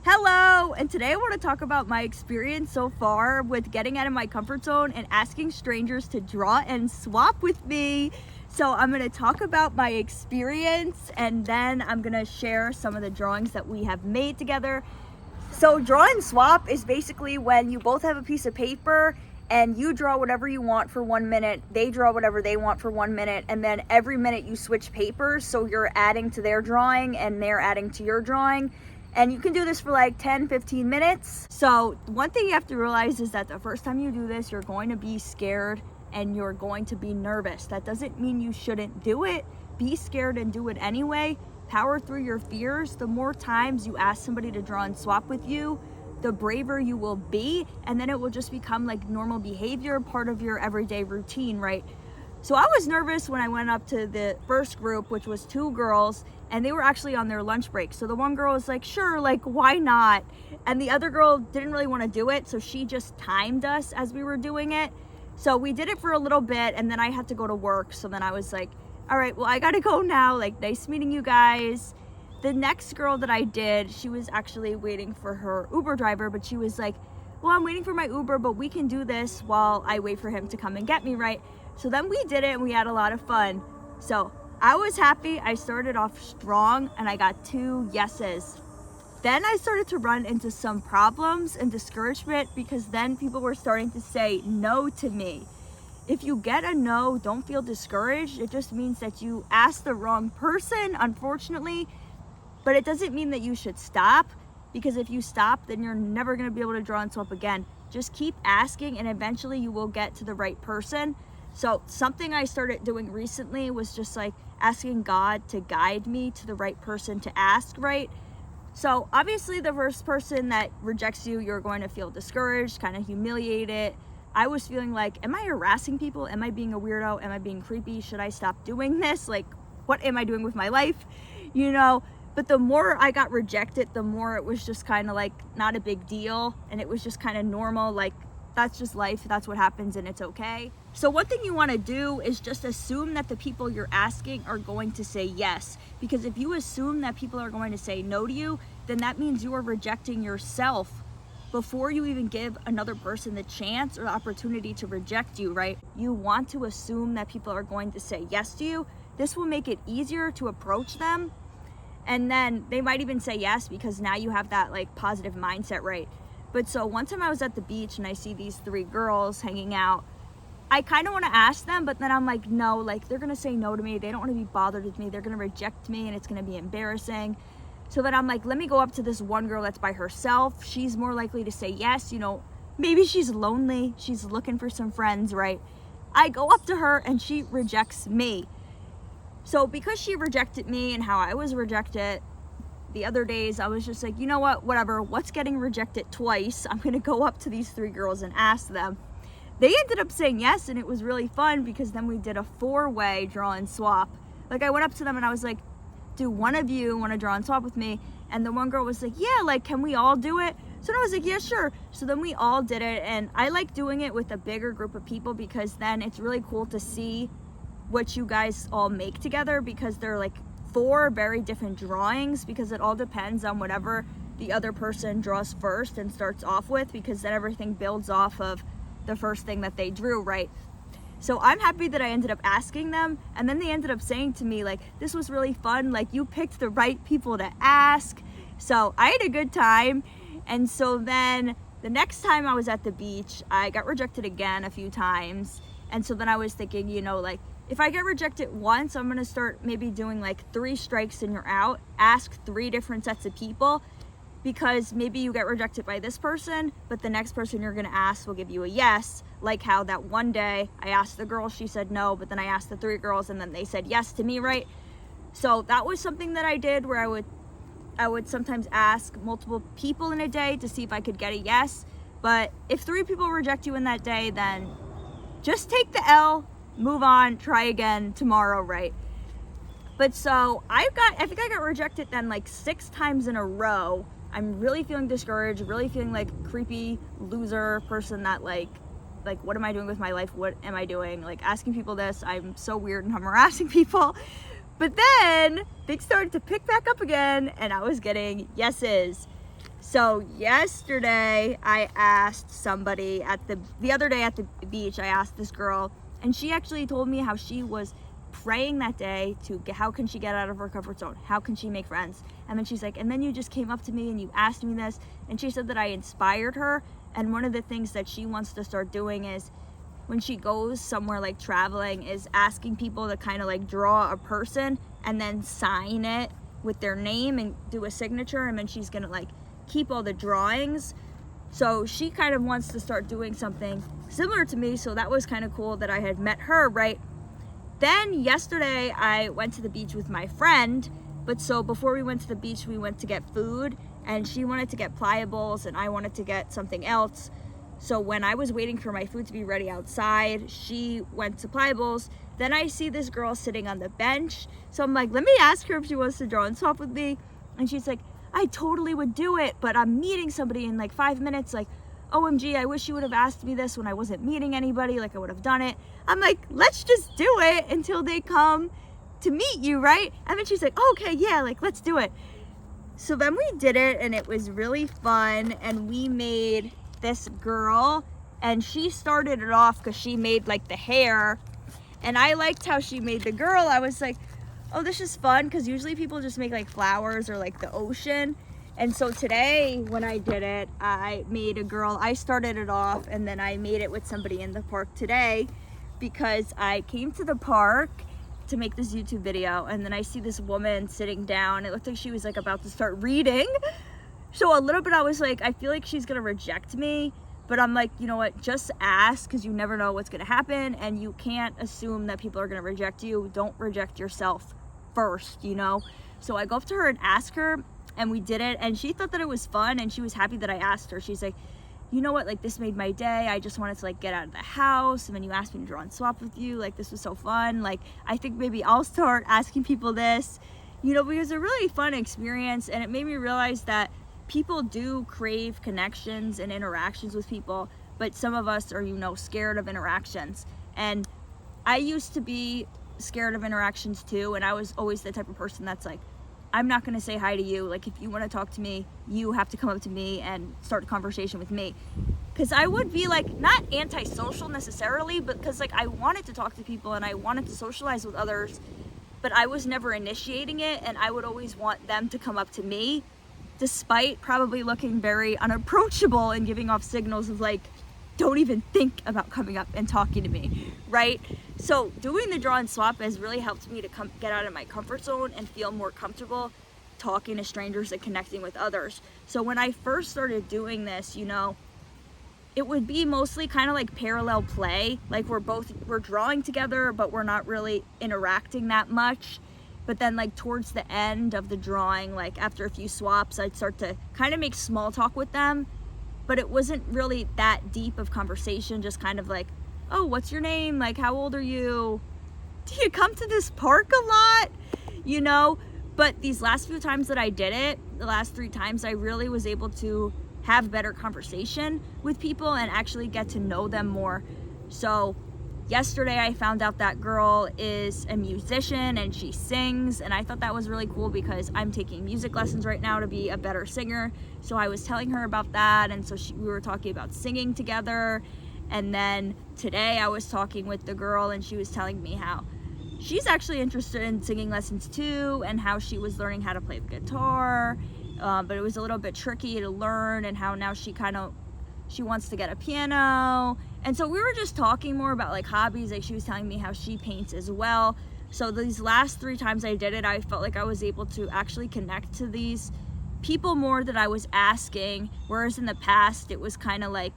Hello, and today I want to talk about my experience so far with getting out of my comfort zone and asking strangers to draw and swap with me. So I'm going to talk about my experience and then I'm going to share some of the drawings that we have made together. So draw and swap is basically when you both have a piece of paper and you draw whatever you want for 1 minute, they draw whatever they want for 1 minute, and then every minute you switch papers, so you're adding to their drawing and they're adding to your drawing. And you can do this for like 10-15 minutes. So one thing you have to realize is that the first time you do this, you're going to be scared and you're going to be nervous. That doesn't mean you shouldn't do it. Be scared and do it anyway. Power through your fears. The more times you ask somebody to draw and swap with you, the braver you will be, and then it will just become like normal behavior, part of your everyday routine, right? So I was nervous when I went up to the first group, which was 2 girls, and they were actually on their lunch break. So the one girl was like, sure, like, why not? And the other girl didn't really want to do it, so she just timed us as we were doing it. So we did it for a little bit, and then I had to go to work. So then I was like, all right, well, I gotta go now. Like, nice meeting you guys. The next girl that I did, she was actually waiting for her Uber driver, but she was like, well, I'm waiting for my Uber, but we can do this while I wait for him to come and get me, right? So then we did it and we had a lot of fun. So I was happy. I started off strong and I got 2 yeses. Then I started to run into some problems and discouragement because then people were starting to say no to me. If you get a no, don't feel discouraged. It just means that you asked the wrong person, unfortunately. But it doesn't mean that you should stop, because if you stop, then you're never going to be able to draw and swap again. Just keep asking and eventually you will get to the right person. So something I started doing recently was just like asking God to guide me to the right person to ask, right? So obviously the first person that rejects you, you're going to feel discouraged, kind of humiliated. I was feeling like, am I harassing people? Am I being a weirdo? Am I being creepy? Should I stop doing this? Like, what am I doing with my life? But the more I got rejected, the more it was just kind of like not a big deal. And it was just kind of normal. Like, that's just life. That's what happens and it's okay. So one thing you want to do is just assume that the people you're asking are going to say yes. Because if you assume that people are going to say no to you, then that means you are rejecting yourself before you even give another person the chance or the opportunity to reject you, right? You want to assume that people are going to say yes to you. This will make it easier to approach them. And then they might even say yes because now you have that like positive mindset, right? But so one time I was at the beach and I see these 3 girls hanging out. I kind of want to ask them, but then I'm like, no, like they're going to say no to me. They don't want to be bothered with me. They're going to reject me and it's going to be embarrassing. So then I'm like, let me go up to this one girl that's by herself. She's more likely to say yes. Maybe she's lonely. She's looking for some friends, right? I go up to her and she rejects me. So because she rejected me and how I was rejected the other days, I was just like, you know what, whatever, what's getting rejected twice? I'm going to go up to these 3 girls and ask them. They ended up saying yes, and it was really fun because then we did a 4-way draw and swap. Like I went up to them and I was like, do one of you want to draw and swap with me? And the one girl was like, yeah, like, can we all do it? So I was like, yeah, sure. So then we all did it, and I like doing it with a bigger group of people because then it's really cool to see what you guys all make together, because they're like 4 very different drawings, because it all depends on whatever the other person draws first and starts off with, because then everything builds off of the first thing that they drew, right? So I'm happy that I ended up asking them, and then they ended up saying to me like, this was really fun, like you picked the right people to ask. So I had a good time. And so then the next time I was at the beach, I got rejected again a few times. And so then I was thinking, like, if I get rejected once, I'm going to start maybe doing like 3 strikes and you're out. Ask 3 different sets of people, because maybe you get rejected by this person, but the next person you're going to ask will give you a yes. Like how that one day I asked the girl, she said no, but then I asked the 3 girls and then they said yes to me, right? So that was something that I did, where I would sometimes ask multiple people in a day to see if I could get a yes. But if 3 people reject you in that day, then just take the L, move on, try again tomorrow, right? But so I think I got rejected then like 6 times in a row. I'm really feeling discouraged, really feeling like creepy loser person that like what am I doing with my life? What am I doing? Like asking people this, I'm so weird and I'm harassing people. But then things started to pick back up again and I was getting yeses. So yesterday I asked somebody at the other day at the beach, I asked this girl, and she actually told me how she was praying that day to get, how can she get out of her comfort zone? How can she make friends? And then she's like, and then you just came up to me and you asked me this, and she said that I inspired her. And one of the things that she wants to start doing is when she goes somewhere like traveling is asking people to kind of like draw a person and then sign it with their name and do a signature, and then she's gonna like keep all the drawings. So she kind of wants to start doing something similar to me, so that was kind of cool that I had met her, right? Then yesterday I went to the beach with my friend, but so before we went to the beach we went to get food, and she wanted to get pliables and I wanted to get something else. So when I was waiting for my food to be ready outside, she went to pliables. Then I see this girl sitting on the bench, so I'm like, let me ask her if she wants to draw and swap with me. And she's like, I totally would do it, but I'm meeting somebody in like 5 minutes. Like, OMG, I wish you would have asked me this when I wasn't meeting anybody, like I would have done it. I'm like, let's just do it until they come to meet you, right? And then she's like, okay, yeah, like let's do it. So then we did it, and it was really fun, and we made this girl, and she started it off because she made like the hair, and I liked how she made the girl. I was like, oh, this is fun, because usually people just make like flowers or like the ocean. And so today when I did it, I made a girl. I started it off, and then I made it with somebody in the park today, because I came to the park to make this YouTube video, and then I see this woman sitting down. It looked like she was like about to start reading. So a little bit I was like, I feel like she's gonna reject me, but I'm like, you know what, just ask, because you never know what's gonna happen, and you can't assume that people are gonna reject you. Don't reject yourself first, you know? So I go up to her and ask her, and we did it, and she thought that it was fun, and she was happy that I asked her. She's like, you know what, like this made my day. I just wanted to like get out of the house, and then you asked me to draw and swap with you. Like this was so fun. Like I think maybe I'll start asking people this, you know, because it's a really fun experience, and it made me realize that people do crave connections and interactions with people, but some of us are, you know, scared of interactions. And I used to be scared of interactions too, and I was always the type of person that's like, I'm not gonna say hi to you. Like if you wanna talk to me, you have to come up to me and start a conversation with me. Cause I would be like, not antisocial necessarily, but cause like I wanted to talk to people and I wanted to socialize with others, but I was never initiating it, and I would always want them to come up to me, despite probably looking very unapproachable and giving off signals of like, don't even think about coming up and talking to me, right? So doing the draw and swap has really helped me to get out of my comfort zone and feel more comfortable talking to strangers and connecting with others. So when I first started doing this, you know, it would be mostly kind of like parallel play. Like we're drawing together, but we're not really interacting that much. But then like towards the end of the drawing, like after a few swaps, I'd start to kind of make small talk with them, but it wasn't really that deep of conversation, just kind of like, oh, what's your name? Like, how old are you? Do you come to this park a lot? You know? But these last few times that I did it, the last 3 times, I really was able to have better conversation with people and actually get to know them more. So yesterday I found out that girl is a musician and she sings, and I thought that was really cool because I'm taking music lessons right now to be a better singer. So I was telling her about that, and so we were talking about singing together. And then today I was talking with the girl, and she was telling me how she's actually interested in singing lessons too, and how she was learning how to play the guitar, but it was a little bit tricky to learn, and how now she wants to get a piano. And so we were just talking more about like hobbies. Like she was telling me how she paints as well. So these last 3 times I did it, I felt like I was able to actually connect to these people more that I was asking, whereas in the past it was kind of like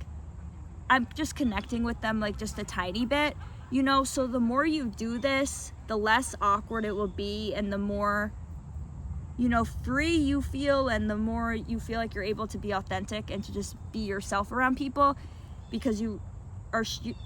I'm just connecting with them like just a tiny bit, you know. So the more you do this, the less awkward it will be, and the more, you know, free you feel, and the more you feel like you're able to be authentic and to just be yourself around people, because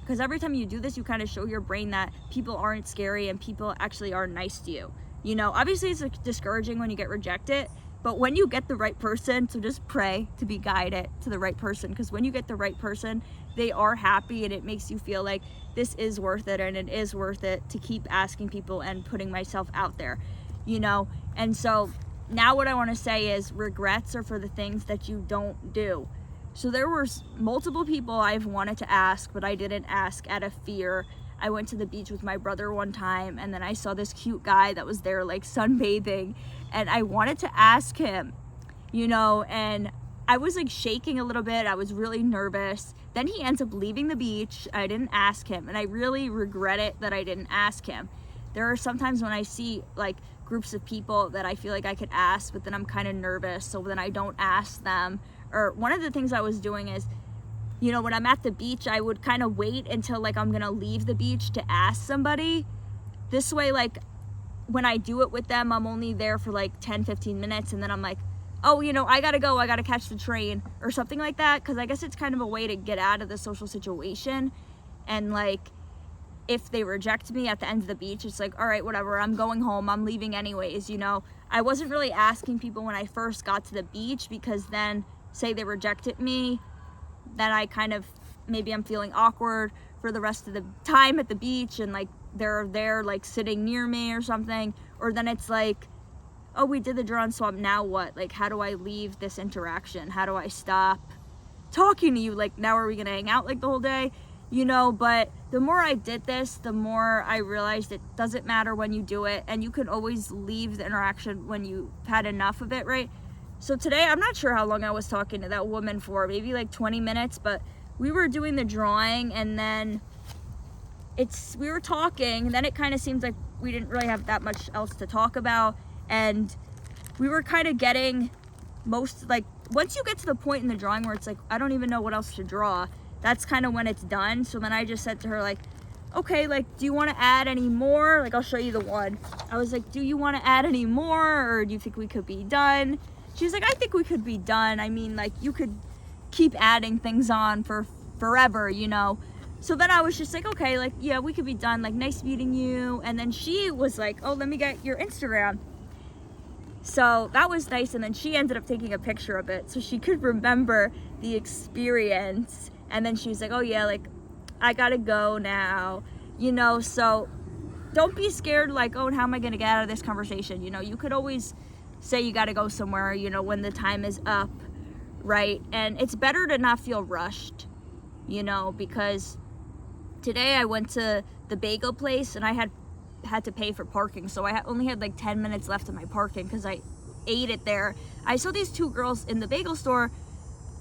every time you do this, you kind of show your brain that people aren't scary and people actually are nice to you. You know, obviously it's like discouraging when you get rejected, but when you get the right person, so just pray to be guided to the right person, because when you get the right person, they are happy, and it makes you feel like this is worth it, and it is worth it to keep asking people and putting myself out there, you know. And so now what I want to say is regrets are for the things that you don't do. So there were multiple people I've wanted to ask, but I didn't ask out of fear. I went to the beach with my brother one time, and then I saw this cute guy that was there like sunbathing, and I wanted to ask him, and I was like shaking a little bit. I was really nervous. Then he ends up leaving the beach. I didn't ask him, and I really regret it that I didn't ask him. There are sometimes when I see like groups of people that I feel like I could ask, but then I'm kind of nervous, so then I don't ask them. Or one of the things I was doing is, when I'm at the beach, I would kind of wait until like I'm gonna leave the beach to ask somebody. This way, like when I do it with them, I'm only there for like 10-15 minutes, and then I'm like, oh, I gotta go, I gotta catch the train or something like that, because I guess it's kind of a way to get out of the social situation. And like if they reject me at the end of the beach, it's like, all right, whatever, I'm going home, I'm leaving anyways. I wasn't really asking people when I first got to the beach, because then say they rejected me, then I kind of, maybe I'm feeling awkward for the rest of the time at the beach, and like they're there like sitting near me or something. Or then it's like, oh, we did the draw and swap, now what? Like, how do I leave this interaction? How do I stop talking to you? Like, now are we gonna hang out like the whole day? But the more I did this, the more I realized it doesn't matter when you do it, and you can always leave the interaction when you've had enough of it, right? So today, I'm not sure how long I was talking to that woman for, maybe like 20 minutes, but we were doing the drawing, and then we were talking, and then it kind of seemed like we didn't really have that much else to talk about, and we were kind of getting once you get to the point in the drawing where it's like, I don't even know what else to draw, that's kind of when it's done. So then I just said to her, like, okay, like, do you want to add any more? Like, I'll show you the one. I was like, do you want to add any more, or do you think we could be done? She was like, I think we could be done. I mean, like, you could keep adding things on for forever, So then I was just like, okay, like, yeah, we could be done. Like, nice meeting you. And then she was like, oh, let me get your Instagram. So that was nice. And then she ended up taking a picture of it so she could remember the experience. And then she was like, oh yeah, like, I gotta go now, so don't be scared, like, oh, how am I gonna get out of this conversation? You could always say you gotta go somewhere, when the time is up, right? And it's better to not feel rushed, because today I went to the bagel place, and I had to pay for parking, so I only had like 10 minutes left of my parking because I ate it there. I saw these two girls in the bagel store.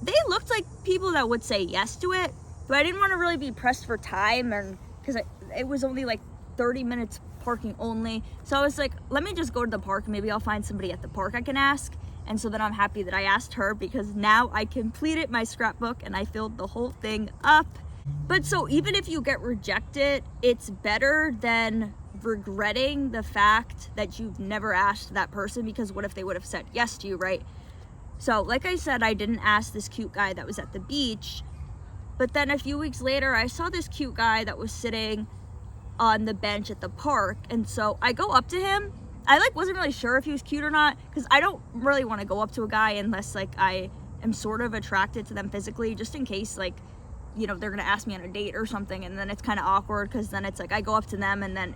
They looked like people that would say yes to it, but I didn't want to really be pressed for time, and because it was only like 30 minutes parking only. So I was like, let me just go to the park. Maybe I'll find somebody at the park I can ask. And so then I'm happy that I asked her, because now I completed my scrapbook and I filled the whole thing up. But so even if you get rejected, it's better than regretting the fact that you've never asked that person, because what if they would have said yes to you, right? So like I said, I didn't ask this cute guy that was at the beach, but then a few weeks later, I saw this cute guy that was sitting on the bench at the park. And so I go up to him. I wasn't really sure if he was cute or not, because I don't really want to go up to a guy unless like I am sort of attracted to them physically, just in case like, they're gonna ask me on a date or something, and then it's kind of awkward, because then it's like I go up to them and then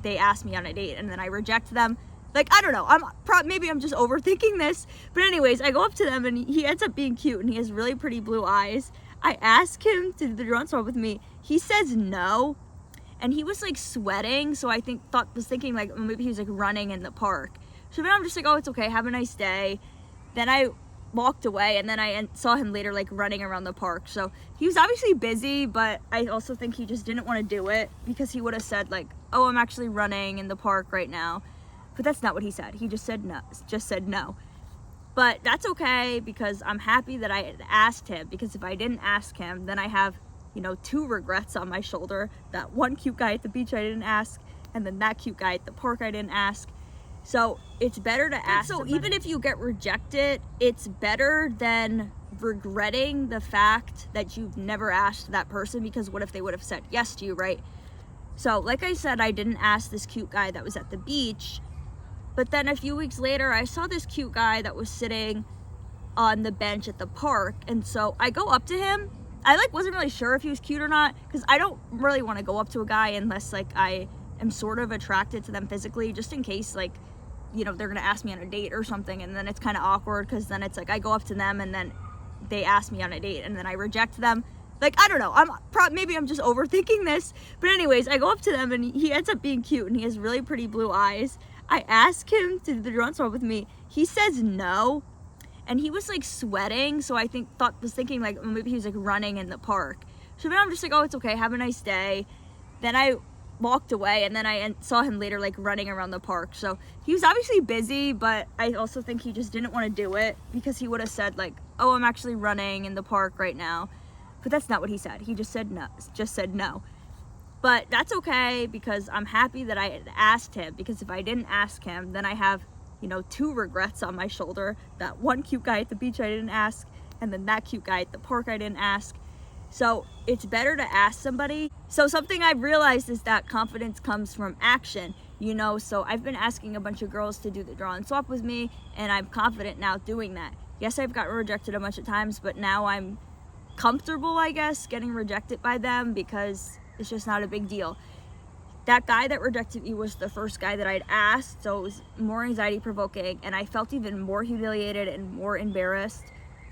they ask me on a date and then I reject them. Like, I don't know, maybe I'm just overthinking this, but anyways, I go up to them and he ends up being cute, and he has really pretty blue eyes. I ask him to do the draw and swap with me. He says no, and he was like sweating, so I was thinking like maybe he was like running in the park. So then I'm just like, oh, it's okay, have a nice day. Then I walked away, and then I saw him later like running around the park. So he was obviously busy, but I also think he just didn't want to do it, because he would have said like, oh, I'm actually running in the park right now. But that's not what he said. He just said no. But that's okay, because I'm happy that I asked him, because if I didn't ask him, then I have, two regrets on my shoulder. That one cute guy at the beach I didn't ask, and then that cute guy at the park I didn't ask. So it's better to ask. So even if you get rejected, it's better than regretting the fact that you've never asked that person, because what if they would have said yes to you, right? So like I said, I didn't ask this cute guy that was at the beach, but then a few weeks later, I saw this cute guy that was sitting on the bench at the park. And so I go up to him. I wasn't really sure if he was cute or not, because I don't really want to go up to a guy unless like I am sort of attracted to them physically, just in case like, you know, they're gonna ask me on a date or something, and then it's kind of awkward because then it's like I go up to them and then they ask me on a date and then I reject them. Like, I don't know, maybe I'm just overthinking this, but anyways, I go up to them and he ends up being cute and he has really pretty blue eyes. I ask him to do the draw and swap with me. He says no, and he was like sweating, so I was thinking like maybe he was like running in the park. So then I'm just like, oh, it's okay, have a nice day. Then I walked away, and then I saw him later like running around the park. So he was obviously busy, but I also think he just didn't want to do it, because he would have said like, oh, I'm actually running in the park right now. But that's not what he said. He just said no. But that's okay, because I'm happy that I had asked him, because if I didn't ask him, then I have, you know, 2 regrets on my shoulder. That one cute guy at the beach I didn't ask, and then that cute guy at the park I didn't ask. So it's better to ask somebody. So something I've realized is that confidence comes from action, you know. So I've been asking a bunch of girls to do the draw and swap with me, and I'm confident now doing that. Yes, I've gotten rejected a bunch of times, but now I'm comfortable, I guess, getting rejected by them, because it's just not a big deal. That guy that rejected me was the first guy that I'd asked, so it was more anxiety provoking, and I felt even more humiliated and more embarrassed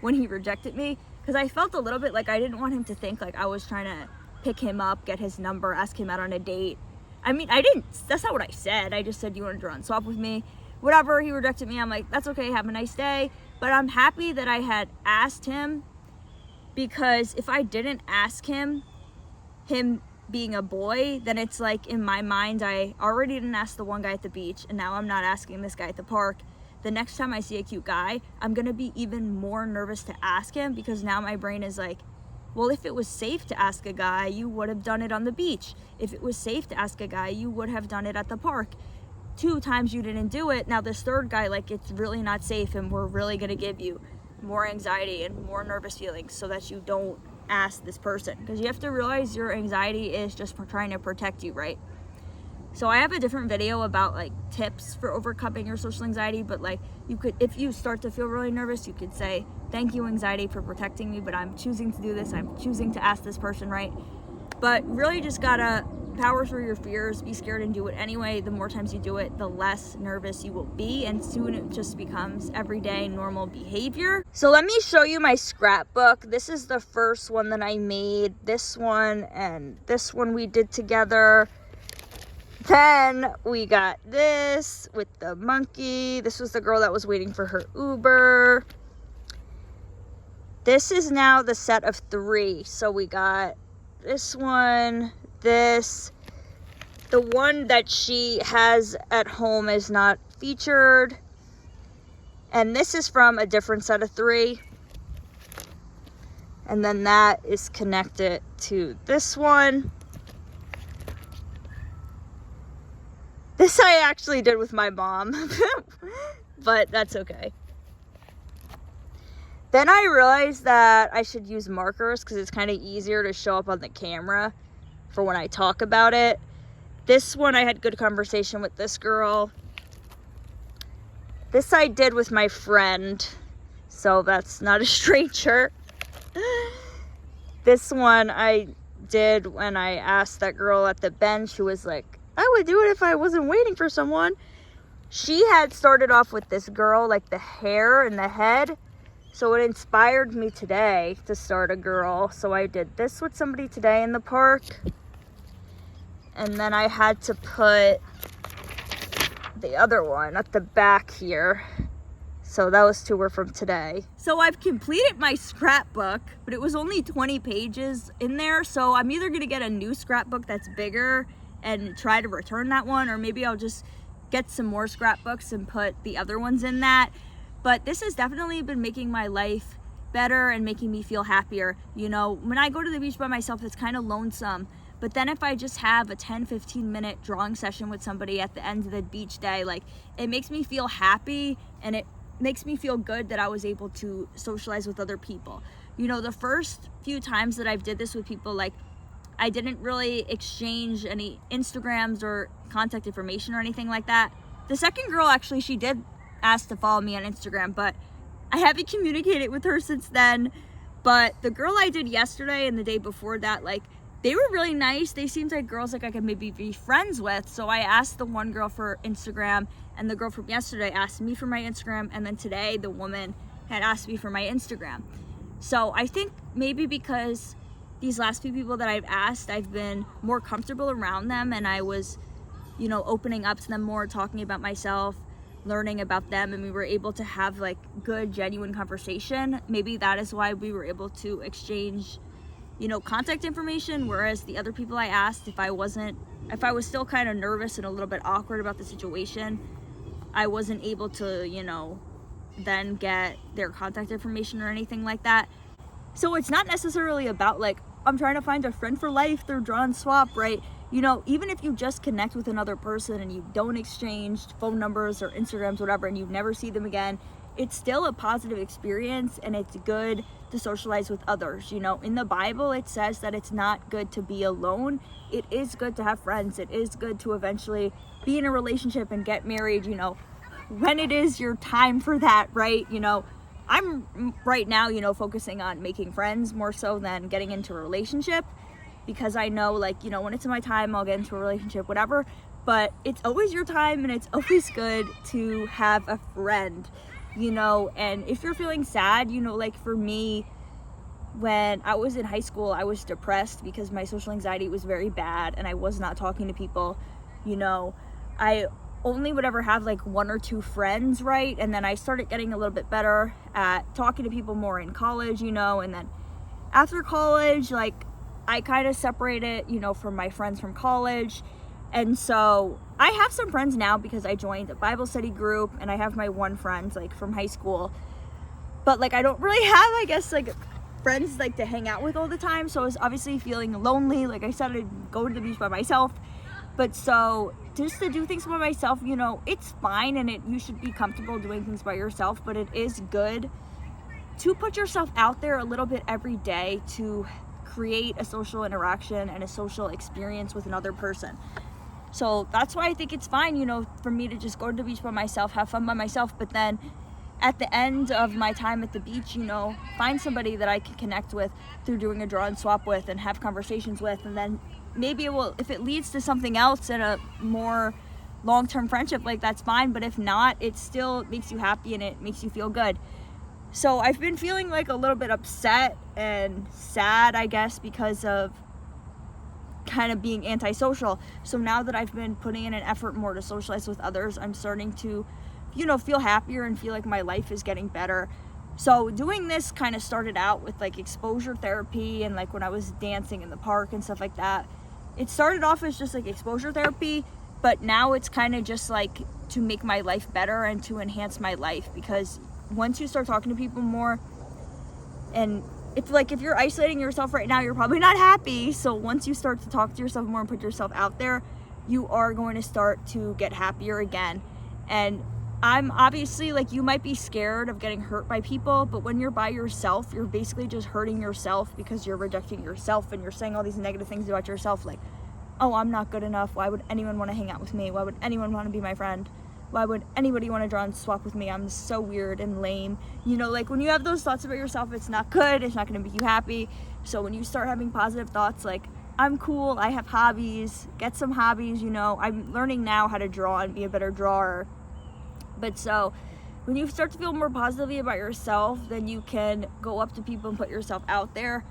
when he rejected me, because I felt a little bit like I didn't want him to think like I was trying to pick him up, get his number, ask him out on a date. I mean, that's not what I said. I just said, you want to draw and swap with me? Whatever, he rejected me. I'm like, that's okay, have a nice day. But I'm happy that I had asked him, because if I didn't ask him being a boy, then it's like in my mind, I already didn't ask the one guy at the beach, and now I'm not asking this guy at the park. The next time I see a cute guy, I'm gonna be even more nervous to ask him, because now my brain is like, well, if it was safe to ask a guy, you would have done it on the beach. If it was safe to ask a guy, you would have done it at the park. 2 times you didn't do it. Now this third guy, like, it's really not safe, and we're really gonna give you more anxiety and more nervous feelings so that you don't ask this person, because you have to realize your anxiety is just for trying to protect you, right? So I have a different video about like tips for overcoming your social anxiety, but like you could, if you start to feel really nervous, you could say, thank you, anxiety, for protecting me, but I'm choosing to do this. I'm choosing to ask this person, right? But really just gotta power through your fears, be scared and do it anyway. The more times you do it, the less nervous you will be, and soon it just becomes everyday normal behavior. So let me show you my scrapbook. This is the first one that I made. This one and this one we did together. Then we got this with the monkey. This was the girl that was waiting for her Uber. This is now the set of 3. So we got this one, this. The one that she has at home is not featured. And this is from a different set of 3. And then that is connected to this one. This I actually did with my mom, but that's okay. Then I realized that I should use markers, because it's kind of easier to show up on the camera for when I talk about it. This one I had good conversation with this girl. This I did with my friend, so that's not a stranger. This one I did when I asked that girl at the bench who was like, I would do it if I wasn't waiting for someone. She had started off with this girl, like the hair and the head. So it inspired me today to start a girl. So I did this with somebody today in the park. And then I had to put the other one at the back here. So those 2 were from today. So I've completed my scrapbook, but it was only 20 pages in there. So I'm either gonna get a new scrapbook that's bigger and try to return that one, or maybe I'll just get some more scrapbooks and put the other ones in that. But this has definitely been making my life better and making me feel happier. You know, when I go to the beach by myself, it's kind of lonesome. But then if I just have a 10-15 minute drawing session with somebody at the end of the beach day, like, it makes me feel happy, and it makes me feel good that I was able to socialize with other people. You know, the first few times that I've did this with people, like, I didn't really exchange any Instagrams or contact information or anything like that. The second girl, actually, she did ask to follow me on Instagram, but I haven't communicated with her since then. But the girl I did yesterday and the day before that, like, they were really nice. They seemed like girls like I could maybe be friends with. So I asked the one girl for Instagram, and the girl from yesterday asked me for my Instagram, and then today the woman had asked me for my Instagram. So I think maybe because these last few people that I've asked, I've been more comfortable around them, and I was, opening up to them more, talking about myself, learning about them, and we were able to have like good, genuine conversation. Maybe that is why we were able to exchange contact information, whereas the other people I asked, if I was still kind of nervous and a little bit awkward about the situation, I wasn't able to, then get their contact information or anything like that. So it's not necessarily about like, I'm trying to find a friend for life through draw and swap, right? Even if you just connect with another person and you don't exchange phone numbers or Instagrams, whatever, and you never see them again, it's still a positive experience, and it's good to socialize with others. In the Bible, it says that it's not good to be alone. It is good to have friends. It is good to eventually be in a relationship and get married, when it is your time for that, right? I'm right now, focusing on making friends more so than getting into a relationship, because I know, like, when it's my time, I'll get into a relationship, whatever. But it's always your time, and it's always good to have a friend. And if you're feeling sad, like for me, when I was in high school, I was depressed because my social anxiety was very bad and I was not talking to people. I only would ever have like one or two friends, right? And then I started getting a little bit better at talking to people more in college, and then after college, like I kind of separated, from my friends from college. And so I have some friends now because I joined a Bible study group, and I have my one friend like from high school, but like I don't really have, I guess, like friends like to hang out with all the time. So I was obviously feeling lonely. Like I said, I'd go to the beach by myself, but so just to do things by myself, it's fine, and you should be comfortable doing things by yourself, but it is good to put yourself out there a little bit every day to create a social interaction and a social experience with another person. So that's why I think it's fine, for me to just go to the beach by myself, have fun by myself, but then at the end of my time at the beach, find somebody that I can connect with through doing a draw and swap with and have conversations with, and then maybe if it leads to something else and a more long-term friendship, like that's fine, but if not, it still makes you happy and it makes you feel good. So I've been feeling like a little bit upset and sad, I guess, because of kind of being antisocial. So now that I've been putting in an effort more to socialize with others, I'm starting to, feel happier and feel like my life is getting better. So doing this kind of started out with like exposure therapy, and like when I was dancing in the park and stuff like that. It started off as just like exposure therapy, but now it's kind of just like to make my life better and to enhance my life, because once you start talking to people more, and if you're isolating yourself right now, you're probably not happy. So once you start to talk to yourself more and put yourself out there, you are going to start to get happier again. And I'm obviously, like, you might be scared of getting hurt by people, but when you're by yourself, you're basically just hurting yourself because you're rejecting yourself and you're saying all these negative things about yourself, like, oh, I'm not good enough. Why would anyone want to hang out with me? Why would anyone want to be my friend? Why would anybody want to draw and swap with me? I'm so weird and lame. Like when you have those thoughts about yourself, it's not good. It's not going to make you happy. So when you start having positive thoughts like, I'm cool, I have hobbies, get some hobbies, I'm learning now how to draw and be a better drawer. But so when you start to feel more positively about yourself, then you can go up to people and put yourself out there.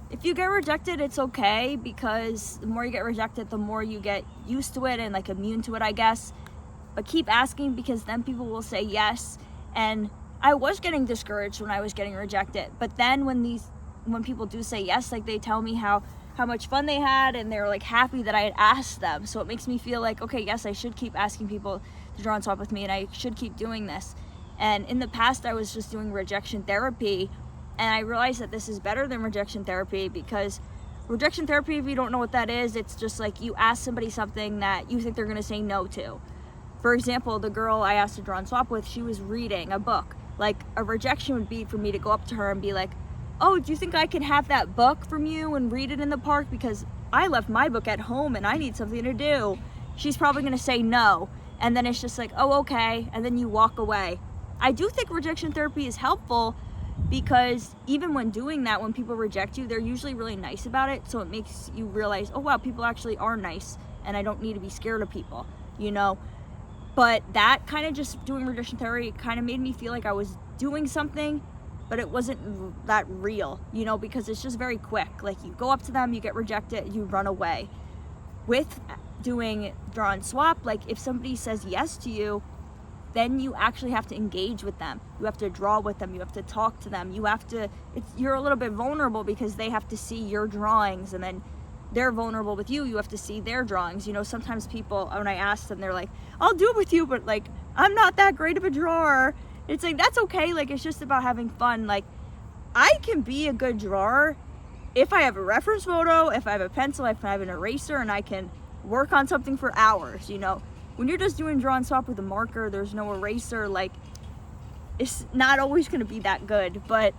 If you get rejected, it's okay, because the more you get rejected, the more you get used to it and like immune to it, I guess. But keep asking, because then people will say yes. And I was getting discouraged when I was getting rejected. But then when people do say yes, like they tell me how much fun they had, and they're like happy that I had asked them. So it makes me feel like, okay, yes, I should keep asking people to draw and swap with me, and I should keep doing this. And in the past, I was just doing rejection therapy, and I realized that this is better than rejection therapy, because rejection therapy, if you don't know what that is, it's just like you ask somebody something that you think they're going to say no to. For example, the girl I asked to draw and swap with, she was reading a book. Like, a rejection would be for me to go up to her and be like, oh, do you think I can have that book from you and read it in the park? Because I left my book at home and I need something to do. She's probably going to say no. And then it's just like, oh, okay. And then you walk away. I do think rejection therapy is helpful, because even when doing that, when people reject you, they're usually really nice about it. So it makes you realize, oh wow, people actually are nice and I don't need to be scared of people, you know? But that kind of just doing rejection therapy kind of made me feel like I was doing something, but it wasn't that real, you know, because it's just very quick. Like you go up to them, you get rejected, you run away. With doing draw and swap, like if somebody says yes to you, then you actually have to engage with them. You have to draw with them, you have to talk to them, you're a little bit vulnerable because they have to see your drawings, and then they're vulnerable with you, you have to see their drawings. You know, sometimes people, when I ask them, they're like, I'll do it with you, but like, I'm not that great of a drawer. It's like, that's okay, like it's just about having fun. Like, I can be a good drawer if I have a reference photo, if I have a pencil, if I have an eraser, and I can work on something for hours, you know. When you're just doing draw and swap with a marker, there's no eraser, like, it's not always gonna be that good, but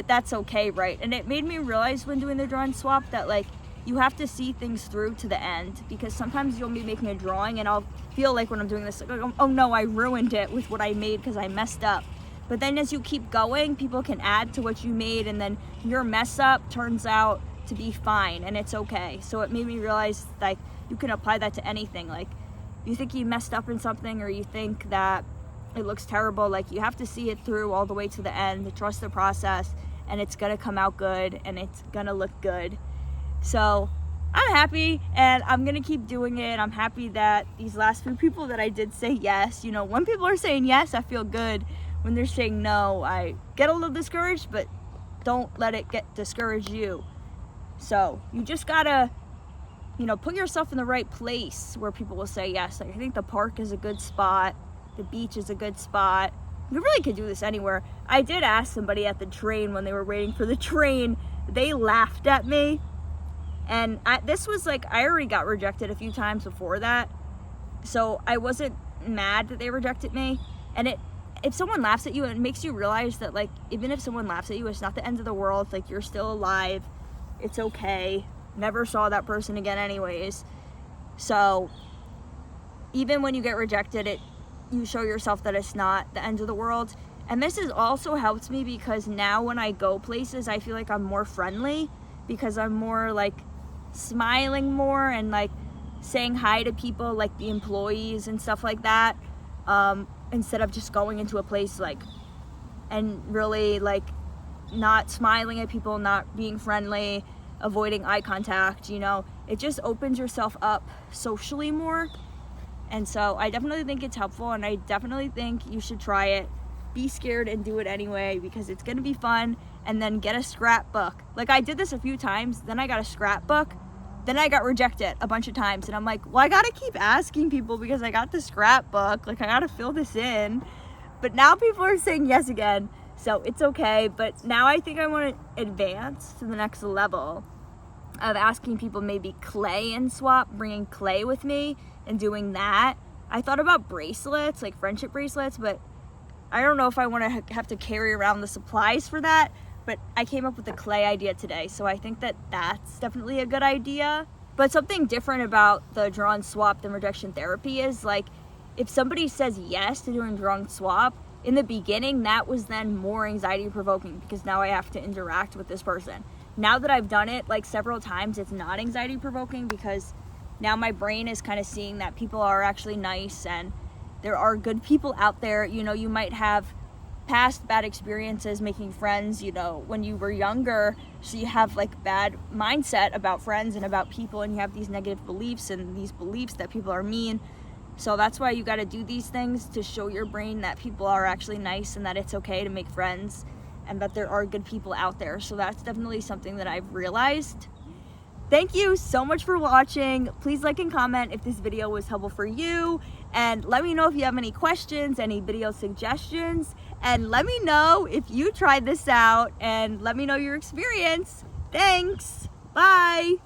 that's okay, right? And it made me realize when doing the draw and swap that, like, you have to see things through to the end, because sometimes you'll be making a drawing and I'll feel like when I'm doing this, like, oh no, I ruined it with what I made because I messed up. But then as you keep going, people can add to what you made, and then your mess up turns out to be fine, and it's okay. So it made me realize, like, you can apply that to anything. Like, you think you messed up in something, or you think that it looks terrible, like, you have to see it through all the way to the end, to trust the process, and it's gonna come out good, and it's gonna look good. So I'm happy, and I'm gonna keep doing it. I'm happy that these last few people that I did say yes, you know, when people are saying yes, I feel good. When they're saying no, I get a little discouraged, but don't let it discourage you. So you just gotta, you know, put yourself in the right place where people will say yes. Like, I think the park is a good spot, the beach is a good spot. You really could do this anywhere. I did ask somebody at the train when they were waiting for the train, they laughed at me. And this was like, I already got rejected a few times before that, so I wasn't mad that they rejected me. And if someone laughs at you, it makes you realize that, like, even if someone laughs at you, it's not the end of the world. Like, you're still alive, it's okay. Never saw that person again anyways. So even when you get rejected, you show yourself that it's not the end of the world. And this has also helped me, because now when I go places, I feel like I'm more friendly, because I'm more like smiling more and like saying hi to people, like the employees and stuff like that, instead of just going into a place like and really like not smiling at people, not being friendly, avoiding eye contact. You know, it just opens yourself up socially more. And so I definitely think it's helpful, and I definitely think you should try it. Be scared and do it anyway, because it's gonna be fun. And then get a scrapbook. Like, I did this a few times, then I got a scrapbook, then I got rejected a bunch of times, and I'm like, well, I gotta keep asking people because I got the scrapbook, like, I gotta fill this in. But now people are saying yes again, so it's okay. But now I think I want to advance to the next level of asking people maybe clay and swap, bringing clay with me and doing that. I thought about bracelets, like friendship bracelets, but I don't know if I want to have to carry around the supplies for that. But I came up with the clay idea today, so I think that that's definitely a good idea. But something different about the draw and swap than rejection therapy is, like, if somebody says yes to doing draw and swap, in the beginning, that was then more anxiety provoking, because now I have to interact with this person. Now that I've done it like several times, it's not anxiety provoking, because now my brain is kind of seeing that people are actually nice and there are good people out there. You know, you might have past bad experiences making friends, you know, when you were younger, so you have like bad mindset about friends and about people, and you have these negative beliefs and these beliefs that people are mean. So that's why you got to do these things, to show your brain that people are actually nice and that it's okay to make friends and that there are good people out there. So that's definitely something that I've realized. Thank you so much for watching. Please like and comment if this video was helpful for you, and let me know if you have any questions, any video suggestions, and let me know if you tried this out, and let me know your experience. Thanks. Bye.